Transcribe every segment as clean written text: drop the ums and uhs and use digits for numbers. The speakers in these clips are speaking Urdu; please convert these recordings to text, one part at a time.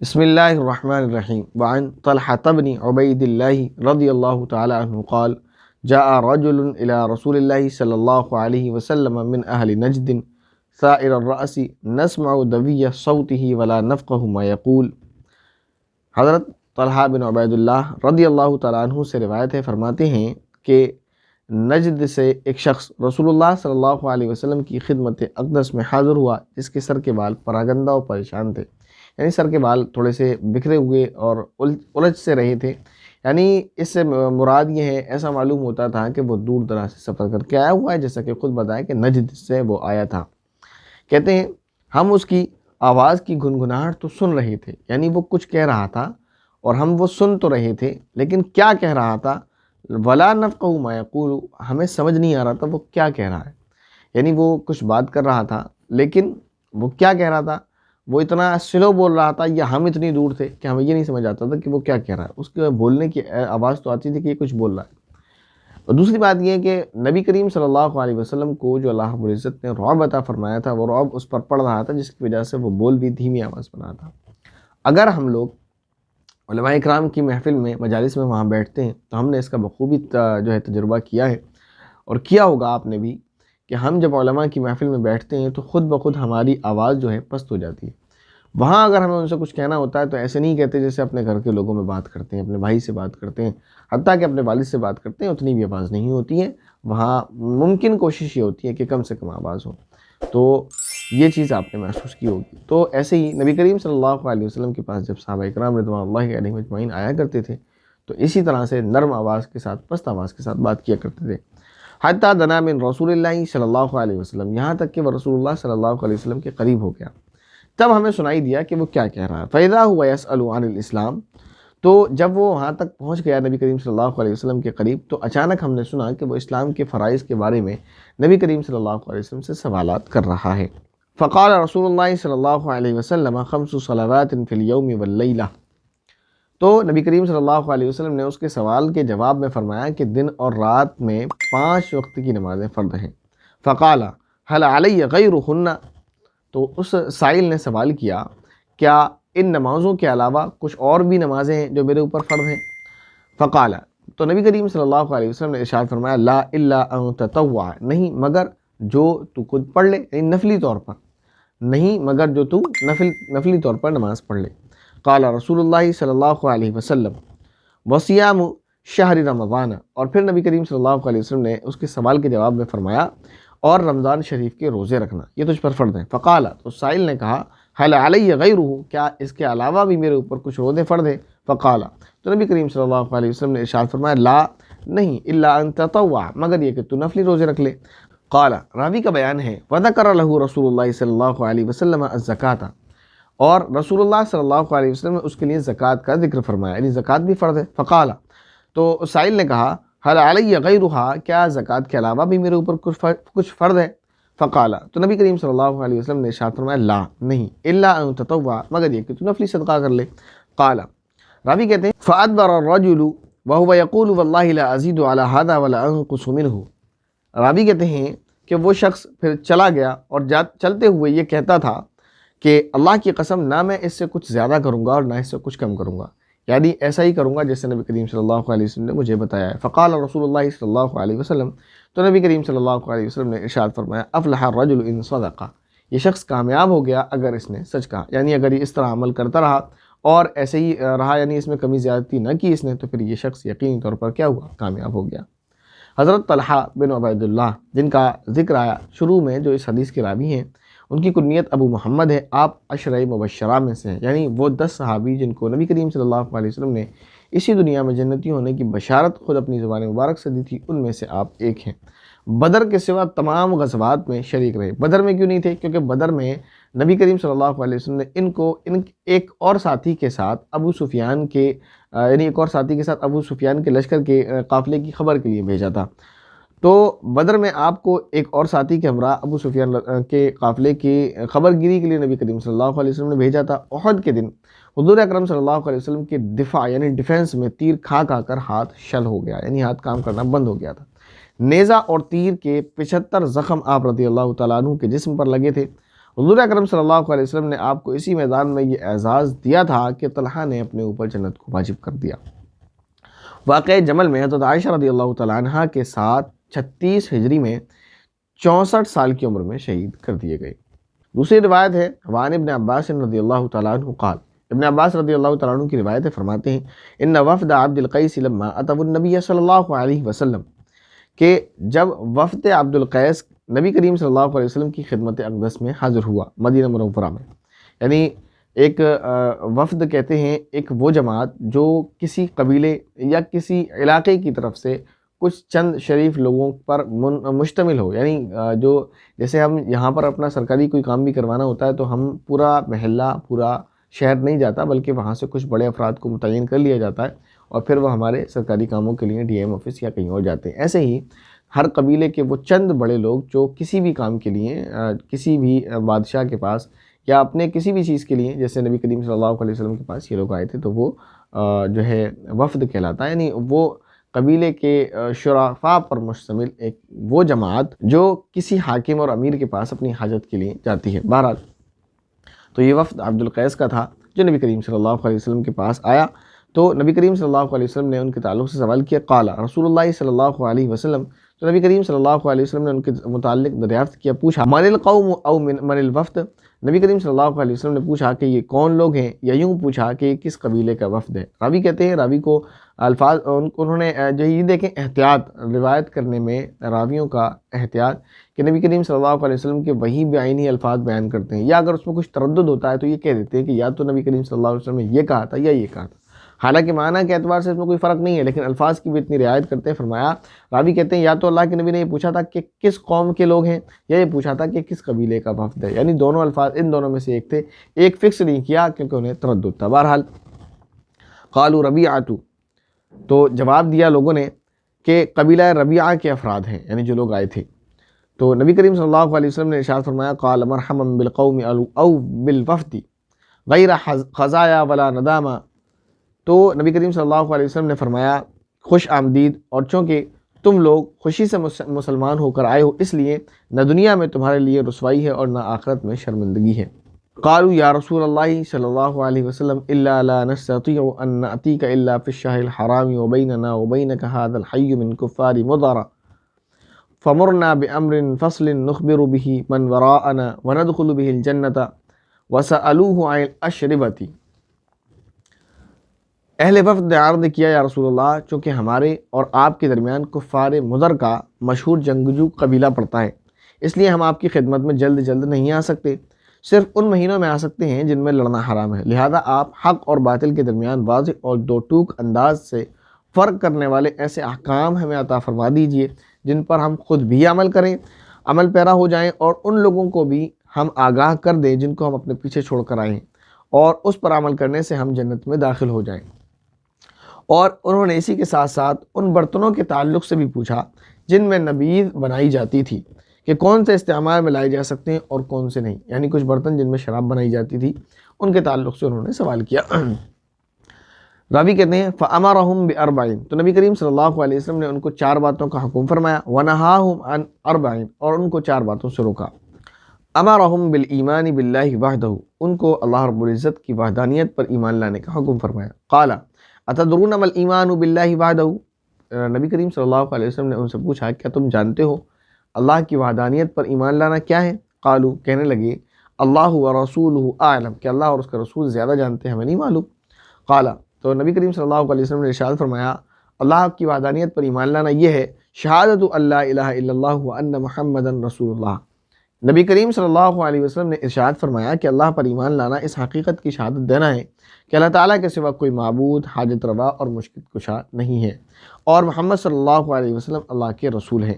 بسم اللہ الرحمن الرحیم وعن طلحة بن عبید اللہ رضی اللہ تعالی عنہ قال جاء رجل الى رسول اللہ صلی اللہ علیہ وسلم من اہل نجد ثائر الرأس نسمع دوی صوته ولا نفقه ما يقول۔ حضرت طلحہ بن عبید اللہ رضی اللہ تعالیٰ عنہ سے روایت ہے، فرماتے ہیں کہ نجد سے ایک شخص رسول اللہ صلی اللہ علیہ وسلم کی خدمت اقدس میں حاضر ہوا جس کے سر کے بال پراگندہ و پریشان تھے، یعنی سر کے بال تھوڑے سے بکھرے ہوئے اور الجھ سے رہے تھے۔ یعنی اس سے مراد یہ ہے، ایسا معلوم ہوتا تھا کہ وہ دور دراز سے سفر کر کے آیا ہوا ہے، جیسا کہ خود بتایا کہ نجد سے وہ آیا تھا۔ کہتے ہیں ہم اس کی آواز کی گنگناہٹ تو سن رہے تھے، یعنی وہ کچھ کہہ رہا تھا اور ہم وہ سن تو رہے تھے، لیکن کیا کہہ رہا تھا ولا نفقہ ما یقول، ہمیں سمجھ نہیں آ رہا تھا وہ کیا کہہ رہا ہے۔ یعنی وہ کچھ بات کر رہا تھا لیکن وہ کیا کہہ رہا تھا، وہ اتنا سلو بول رہا تھا یا ہم اتنی دور تھے کہ ہمیں یہ نہیں سمجھ آتا تھا کہ وہ کیا کہہ رہا ہے۔ اس کے بولنے کی آواز تو آتی تھی کہ یہ کچھ بول رہا ہے۔ اور دوسری بات یہ ہے کہ نبی کریم صلی اللہ علیہ وسلم کو جو اللہ رب العزت نے رعب عطا فرمایا تھا، وہ رعب اس پر پڑ رہا تھا، جس کی وجہ سے وہ بول بھی دھیمی آواز بنا تھا۔ اگر ہم لوگ علماء اکرام کی محفل میں مجالس میں وہاں بیٹھتے ہیں تو ہم نے اس کا بخوبی جو ہے تجربہ کیا ہے، اور کیا ہوگا آپ نے بھی، کہ ہم جب علماء کی محفل میں بیٹھتے ہیں تو خود بخود ہماری آواز جو ہے پست ہو جاتی ہے۔ وہاں اگر ہمیں ان سے کچھ کہنا ہوتا ہے تو ایسے نہیں کہتے جیسے اپنے گھر کے لوگوں میں بات کرتے ہیں، اپنے بھائی سے بات کرتے ہیں، حتیٰ کہ اپنے والد سے بات کرتے ہیں، اتنی بھی آواز نہیں ہوتی ہے۔ وہاں ممکن کوشش یہ ہوتی ہے کہ کم سے کم آواز ہو۔ تو یہ چیز آپ نے محسوس کی ہوگی۔ تو ایسے ہی نبی کریم صلی اللہ علیہ وسلم کے پاس جب صحابہ اکرام رضوان اللہ علیہم اجمعین آیا کرتے تھے تو اسی طرح سے نرم آواز کے ساتھ، پست آواز کے ساتھ بات کیا کرتے تھے۔ حتیٰ دنا من رسول اللہ صلی اللہ علیہ وسلم، یہاں تک کہ وہ رسول اللہ صلی اللہ علیہ وسلم کے قریب ہو گیا، تب ہمیں سنائی دیا کہ وہ کیا کہہ رہا ہے۔ فَإِذَا هُوَ يَسْأَلُ عَنِ الْإِسْلَامِ، تو جب وہ وہاں تک پہنچ گیا نبی کریم صلی اللہ علیہ وسلم کے قریب، تو اچانک ہم نے سنا کہ وہ اسلام کے فرائض کے بارے میں نبی کریم صلی اللہ علیہ وسلم سے سوالات کر رہا ہے۔ فقال رسول اللہ صلی اللہ علیہ وسلم 5 صلوات فی اليوم واللیلہ، تو نبی کریم صلی اللہ علیہ وسلم نے اس کے سوال کے جواب میں فرمایا کہ دن اور رات میں 5 وقت کی نمازیں فرض ہیں۔ فقال هل علی غیرہن، تو اس سائل نے سوال کیا کیا ان نمازوں کے علاوہ کچھ اور بھی نمازیں ہیں جو میرے اوپر فرض ہیں؟ فقال، تو نبی کریم صلی اللہ علیہ وسلم نے ارشاد فرمایا لا الا ان تطوع، نہیں مگر جو تو خود پڑھ لے، یعنی نفلی طور پر، نہیں مگر جو تو نفلی طور پر نماز پڑھ لے۔ قال رسول اللہ صلی اللہ علیہ وسلم وصیام شہر رمضان، اور پھر نبی کریم صلی اللہ علیہ وسلم نے اس کے سوال کے جواب میں فرمایا اور رمضان شریف کے روزے رکھنا، یہ تجھ پر فرض ہیں۔ فقال، تو سائل نے کہا حل علی غیرہ، کیا اس کے علاوہ بھی میرے اوپر کچھ روزے فرض ہیں؟ فقال، تو نبی کریم صلی اللہ علیہ وسلم نے ارشاد فرمایا لا، نہیں، الا ان تطوع، مگر یہ کہ تو نفلی روزے رکھ لے۔ قال، راوی کا بیان ہے وذکر له رسول اللہ صلی اللہ علیہ وسلم الزکاۃ، اور رسول اللہ صلی اللہ علیہ وسلم نے اس کے لیے زکوٰۃ کا ذکر فرمایا، یعنی زکوٰۃ بھی فرض ہے۔ فقال، تو سائل نے کہا حل علی غیرہا، کیا زکوٰۃ کے علاوہ بھی میرے اوپر کچھ فرض ہے؟ فقال، تو نبی کریم صلی اللہ علیہ وسلم نے ارشاد فرمایا لا، نہیں، الا ان تطوع، مگر یہ کہ تو نفلی صدقہ کر لے۔ قال، راوی کہتے ہیں فادبر الرجل وهو يقول والله لا ازيد على هذا ولا انقص منه، راوی کہتے ہیں کہ وہ شخص پھر چلا گیا اور چلتے ہوئے یہ کہتا تھا کہ اللہ کی قسم، نہ میں اس سے کچھ زیادہ کروں گا اور نہ اس سے کچھ کم کروں گا، یعنی ایسا ہی کروں گا جیسے نبی کریم صلی اللہ علیہ وسلم نے مجھے بتایا ہے۔ فقال رسول اللہ صلی اللہ علیہ وسلم، تو نبی کریم صلی اللہ علیہ وسلم نے ارشاد فرمایا افلح الرجل ان صدق، یہ شخص کامیاب ہو گیا اگر اس نے سچ کہا، یعنی اگر یہ اس طرح عمل کرتا رہا اور ایسے ہی رہا، یعنی اس میں کمی زیادتی نہ کی اس نے، تو پھر یہ شخص یقینی طور پر کیا ہوا، کامیاب ہو گیا۔ حضرت طلحہ بن عبید اللہ جن کا ذکر آیا شروع میں، جو اس حدیث کے راوی ہیں، ان کی کنیت ابو محمد ہے، آپ عشرہ مبشرہ میں سے ہیں، یعنی وہ 10 صحابی جن کو نبی کریم صلی اللہ علیہ وسلم نے اسی دنیا میں جنتی ہونے کی بشارت خود اپنی زبان مبارک سے دی تھی، ان میں سے آپ ایک ہیں۔ بدر کے سوا تمام غزوات میں شریک رہے۔ بدر میں کیوں نہیں تھے؟ کیونکہ بدر میں نبی کریم صلی اللہ علیہ وسلم نے ان ایک اور ساتھی کے ساتھ ابو سفیان کے لشکر کے قافلے کی خبر کے لیے بھیجا تھا۔ تو بدر میں آپ کو ایک اور ساتھی کے ہمراہ ابو سفیان کے قافلے کی خبر گیری کے لیے نبی کریم صلی اللہ علیہ وسلم نے بھیجا تھا۔ احد کے دن حضور اکرم صلی اللہ علیہ وسلم کے دفاع یعنی ڈیفنس میں تیر کھا کر ہاتھ شل ہو گیا، یعنی ہاتھ کام کرنا بند ہو گیا تھا۔ نیزہ اور تیر کے 75 زخم آپ رضی اللہ تعالیٰ عنہ کے جسم پر لگے تھے، حضور اکرم صلی اللہ علیہ وسلم نے آپ کو اسی میدان میں یہ اعزاز دیا تھا کہ طلحہ نے اپنے اوپر جنت کو واجب کر دیا۔ واقعہ جمل میں حضرت عائشہ رضی اللہ تعالیٰ عنہ کے ساتھ 36 ہجری میں 64 سال کی عمر میں شہید کر دیے گئے۔ دوسری روایت ہے وعن ابن عباس رضی اللہ تعالیٰ عنہ قال، ابن عباس رضی اللہ تعالیٰ عنہ کی روایت ہے، فرماتے ہیں ان وفد عبد القیس لما اتوا النبی صلی اللہ علیہ وسلم، کہ جب وفد عبد القیس نبی کریم صلی اللہ علیہ وسلم کی خدمت اقدس میں حاضر ہوا مدینہ منورہ میں، یعنی ایک وفد کہتے ہیں ایک وہ جماعت جو کسی قبیلے یا کسی علاقے کی طرف سے کچھ چند شریف لوگوں پر مشتمل ہو، یعنی جو جیسے ہم یہاں پر اپنا سرکاری کوئی کام بھی کروانا ہوتا ہے تو ہم پورا محلہ پورا شہر نہیں جاتا، بلکہ وہاں سے کچھ بڑے افراد کو متعین کر لیا جاتا ہے اور پھر وہ ہمارے سرکاری کاموں کے لیے ڈی ایم آفس یا کہیں اور جاتے ہیں۔ ایسے ہی ہر قبیلے کے وہ چند بڑے لوگ جو کسی بھی کام کے لیے کسی بھی بادشاہ کے پاس یا اپنے کسی بھی چیز کے لیے، جیسے نبی کریم صلی اللہ علیہ وسلم کے پاس یہ لوگ آئے تھے، تو وہ جو ہے وفد کہلاتا ہے، یعنی وہ قبیلے کے شرفاء پر مشتمل ایک وہ جماعت جو کسی حاکم اور امیر کے پاس اپنی حاجت کے لیے جاتی ہے۔ بہرحال تو یہ وفد عبد القیس کا تھا جو نبی کریم صلی اللہ علیہ وسلم کے پاس آیا، تو نبی کریم صلی اللہ علیہ وسلم نے ان کے تعلق سے سوال کیا، قال رسول اللہ صلی اللہ علیہ وسلم، تو نبی کریم صلی اللہ علیہ وسلم نے ان کے متعلق دریافت کیا، پوچھا من القوم او من الوفد، نبی کریم صلی اللہ علیہ وسلم نے پوچھا کہ یہ کون لوگ ہیں، یا یوں پوچھا کہ یہ کس قبیلے کا وفد ہے۔ راوی کہتے ہیں راوی کو الفاظ انہوں نے جو یہ دیکھیں احتیاط روایت کرنے میں راویوں کا احتیاط کہ نبی کریم صلی اللہ علیہ وسلم کے وہی بعینی الفاظ بیان کرتے ہیں، یا اگر اس میں کچھ تردد ہوتا ہے تو یہ کہہ دیتے ہیں کہ یا تو نبی کریم صلی اللہ علیہ وسلم نے یہ کہا تھا یا یہ کہا تھا، حالانکہ معنی کے اعتبار سے اس میں کوئی فرق نہیں ہے، لیکن الفاظ کی بھی اتنی رعایت کرتے ہیں۔ فرمایا راوی کہتے ہیں یا تو اللہ کے نبی نے یہ پوچھا تھا کہ کس قوم کے لوگ ہیں، یا یہ پوچھا تھا کہ کس قبیلے کا وفد ہے، یعنی دونوں الفاظ ان دونوں میں سے ایک تھے، ایک فکس نہیں کیا کیونکہ انہیں تردد تھا۔ بہرحال قالوا ربیعۃ، تو جواب دیا لوگوں نے کہ قبیلہ ربیعہ کے افراد ہیں، یعنی جو لوگ آئے تھے۔ تو نبی کریم صلی اللہ علیہ وسلم نے ارشاد فرمایا قال مرحبا بالقوم او بالوفد غیر خزایا ولا ندامہ، تو نبی کریم صلی اللہ علیہ وسلم نے فرمایا خوش آمدید، اور چونکہ تم لوگ خوشی سے مسلمان ہو کر آئے ہو، اس لیے نہ دنیا میں تمہارے لیے رسوائی ہے اور نہ آخرت میں شرمندگی ہے۔ قالوا یا رسول اللہ صلی اللہ علیہ وسلم الا لا نستطيع ان ناتيك الا في الشهر الحرام وبيننا وبينك هذا الحي من كفار مضر فمرنا بامر فصل نخبر به من وراءنا وندخل به الجنة وسألوه عن الاشربة۔ اہل وفد نے عرض کیا یا رسول اللہ، چونکہ ہمارے اور آپ کے درمیان کفار مضر کا مشہور جنگجو قبیلہ پڑتا ہے، اس لیے ہم آپ کی خدمت میں جلد نہیں آ سکتے، صرف ان مہینوں میں آ سکتے ہیں جن میں لڑنا حرام ہے، لہذا آپ حق اور باطل کے درمیان واضح اور دو ٹوک انداز سے فرق کرنے والے ایسے احکام ہمیں عطا فرما دیجئے جن پر ہم خود بھی عمل کریں، عمل پیرا ہو جائیں، اور ان لوگوں کو بھی ہم آگاہ کر دیں جن کو ہم اپنے پیچھے چھوڑ کر آئے ہیں، اور اس پر عمل کرنے سے ہم جنت میں داخل ہو جائیں۔ اور انہوں نے اسی کے ساتھ ساتھ ان برتنوں کے تعلق سے بھی پوچھا جن میں نبیذ بنائی جاتی تھی کہ کون سے استعمال میں لائے جا سکتے ہیں اور کون سے نہیں، یعنی کچھ برتن جن میں شراب بنائی جاتی تھی ان کے تعلق سے انہوں نے سوال کیا۔ راوی کہتے ہیں فَأَمَرَهُمْ بِأَرْبَعٍ، تو نبی کریم صلی اللہ علیہ وسلم نے ان کو 4 باتوں کا حکم فرمایا، وَنَهَاهُمْ عَنْ أَرْبَعٍ، اور ان کو 4 باتوں سے روکا۔ أَمَرَهُمْ بِالْإِيمَانِ بِاللَّهِ وَحْدَهُ، ان کو اللہ رب العزت کی وحدانیت پر ایمان لانے کا حکم فرمایا۔ قَالَ أَتَدْرُونَ مَا الْإِيمَانُ بِاللَّهِ وَحْدَهُ، نبی کریم صلی اللہ علیہ وسلم نے ان سے پوچھا کیا تم جانتے ہو اللہ کی وحدانیت پر ایمان لانا کیا ہے؟ قالو، کہنے لگے اللہ ورسولہ اعلم، کہ اللہ اور اس کا رسول زیادہ جانتے ہیں، ہمیں نہیں معلوم۔ قالا، تو نبی کریم صلی اللہ علیہ وسلم نے ارشاد فرمایا اللہ کی وحدانیت پر ایمان لانا یہ ہے شہادت اللہ الہ الا اللہ وان محمد رسول اللہ۔ نبی کریم صلی اللہ علیہ وسلم نے ارشاد فرمایا کہ اللہ پر ایمان لانا اس حقیقت کی شہادت دینا ہے کہ اللہ تعالیٰ کے سوا کوئی معبود حاجت روا اور مشکل کشا نہیں ہے، اور محمد صلی اللہ علیہ وسلم اللہ کے رسول ہیں۔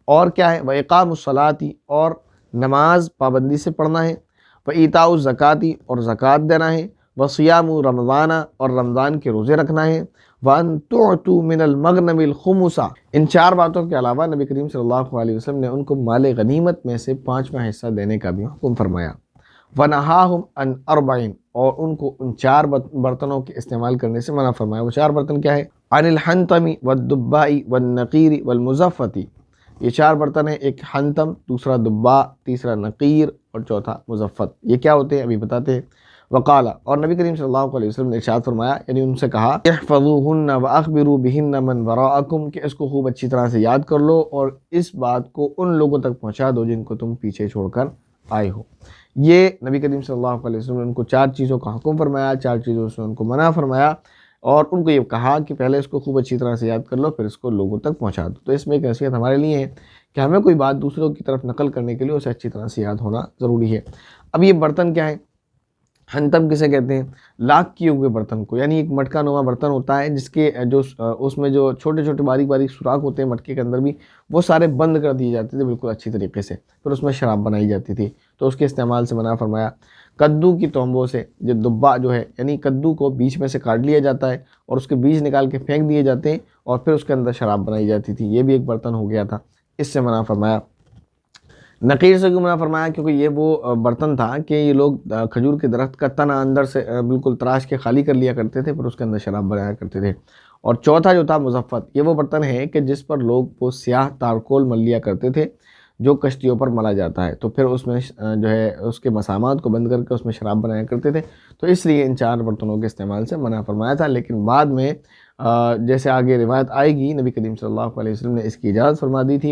اور کیا ہے؟ وَإِقَامُ الصَّلَاةِ، اور نماز پابندی سے پڑھنا ہے، وَإِيتَاءُ الزَّكَاةِ، اور زکوٰۃ دینا ہے، وَصِيَامُ رمضان، اور رمضان کے روزے رکھنا ہے، وَأَن تُعْتُوا مِنَ الْمَغْنَمِ الْخُمُسَ۔ ان 4 باتوں کے علاوہ نبی کریم صلی اللہ علیہ وسلم نے ان کو مال غنیمت میں سے 5واں حصہ دینے کا بھی حکم فرمایا۔ وَنَهَاهُمْ عَنْ أَرْبَعٍ، اور ان کو ان 4 برتنوں کے استعمال کرنے سے منع فرمایا۔ وہ 4 برتن کیا ہے؟ عَنِ الْحَنْطَمِ وَالدُّبَّاءِ وَالنَّقِيرِ وَالْمُزَفَّةِ، یہ 4 برتن ہیں، ایک حنتم، دوسرا دبا، تیسرا نقیر اور چوتھا مزفت۔ یہ کیا ہوتے ہیں ابھی بتاتے ہیں۔ وقال، اور نبی کریم صلی اللہ علیہ وسلم نے ارشاد فرمایا، یعنی ان سے کہا، احفظوہن واخبروا بہن من وراءکم، کہ اس کو خوب اچھی طرح سے یاد کر لو اور اس بات کو ان لوگوں تک پہنچا دو جن کو تم پیچھے چھوڑ کر آئے ہو۔ یہ نبی کریم صلی اللہ علیہ وسلم نے ان کو 4 چیزوں کا حکم فرمایا، 4 چیزوں سے ان کو منع فرمایا، اور ان کو یہ کہا کہ پہلے اس کو خوب اچھی طرح سے یاد کر لو، پھر اس کو لوگوں تک پہنچا دو۔ تو اس میں ایک نصیحت ہمارے لیے ہے کہ ہمیں کوئی بات دوسروں کی طرف نقل کرنے کے لیے اسے اچھی طرح سے یاد ہونا ضروری ہے۔ اب یہ برتن کیا ہے؟ حنتم کسے کہتے ہیں؟ لاک کیے ہوئے برتن کو، یعنی ایک مٹکا نما برتن ہوتا ہے جس کے اس میں جو چھوٹے چھوٹے باریک باریک سوراخ ہوتے ہیں مٹکے کے اندر بھی، وہ سارے بند کر دیے جاتے تھے بالکل اچھی طریقے سے، پھر اس میں شراب بنائی جاتی تھی، تو اس کے استعمال سے منع فرمایا۔ کدو کی تونبوں سے، جو دبا جو ہے، یعنی کدو کو بیچ میں سے کاٹ لیا جاتا ہے اور اس کے بیج نکال کے پھینک دیے جاتے ہیں اور پھر اس کے اندر شراب بنائی جاتی تھی، یہ بھی ایک برتن ہو گیا تھا، اس سے منع فرمایا۔ نقیر سے کیوں منع فرمایا؟ کیونکہ یہ وہ برتن تھا کہ یہ لوگ کھجور کے درخت کا تنا اندر سے بالکل تراش کے خالی کر لیا کرتے تھے، پھر اس کے اندر شراب بنایا کرتے تھے۔ اور چوتھا جو تھا مزفت، یہ وہ برتن ہے کہ جس پر لوگ وہ سیاہ تارکول مل لیا کرتے تھے جو کشتیوں پر ملا جاتا ہے، تو پھر اس میں جو ہے اس کے مسامات کو بند کر کے اس میں شراب بنایا کرتے تھے، تو اس لیے ان 4 برتنوں کے استعمال سے منع فرمایا تھا۔ لیکن بعد میں جیسے آگے روایت آئے گی، نبی کریم صلی اللہ علیہ وسلم نے اس کی اجازت فرما دی تھی۔